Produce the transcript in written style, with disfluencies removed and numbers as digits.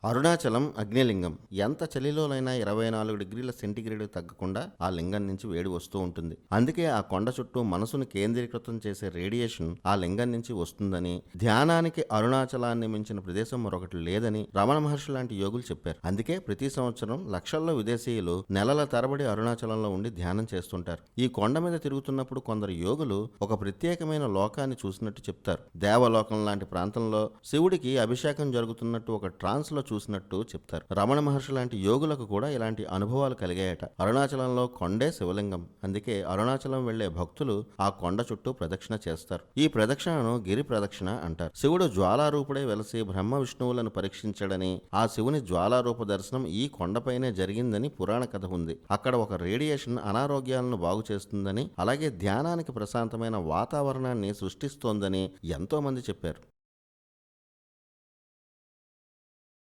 అరుణాచలం అగ్నిలింగం. ఎంత చలిలోనైనా 24 డిగ్రీల సెంటీగ్రేడ్ తగ్గకుండా ఆ లింగం నుంచి వేడి వస్తూ ఉంటుంది. అందుకే ఆ కొండ చుట్టూ మనసును కేంద్రీకృతం చేసే రేడియేషన్ ఆ లింగం నుంచి వస్తుందని, ధ్యానానికి అరుణాచలాన్ని మించిన ప్రదేశం మరొకటి లేదని రమణ మహర్షి లాంటి యోగులు చెప్పారు. అందుకే ప్రతి సంవత్సరం లక్షల్లో విదేశీయులు నెలల తరబడి అరుణాచలంలో ఉండి ధ్యానం చేస్తుంటారు. ఈ కొండ మీద తిరుగుతున్నప్పుడు కొందరు యోగులు ఒక ప్రత్యేకమైన లోకాన్ని చూసినట్టు చెప్తారు. దేవలోకం లాంటి ప్రాంతంలో శివుడికి అభిషేకం జరుగుతున్నట్టు ఒక ట్రాన్స్ లో చూసినట్టు చెప్తారు. రమణ మహర్షి లాంటి యోగులకు కూడా ఇలాంటి అనుభవాలు కలిగాయట. అరుణాచలంలో కొండే శివలింగం. అందుకే అరుణాచలం వెళ్లే భక్తులు ఆ కొండ చుట్టూ ప్రదక్షిణ చేస్తారు. ఈ ప్రదక్షిణను గిరి ప్రదక్షిణ అంటారు. శివుడు జ్వాలారూపుడై వెలసి బ్రహ్మ విష్ణువులను పరీక్షించడని, ఆ శివుని జ్వాలారూప దర్శనం ఈ కొండపైనే జరిగిందని పురాణ కథ ఉంది. అక్కడ ఒక రేడియేషన్ అనారోగ్యాలను బాగు చేస్తుందని, అలాగే ధ్యానానికి ప్రశాంతమైన వాతావరణాన్ని సృష్టిస్తోందని ఎంతో మంది చెప్పారు.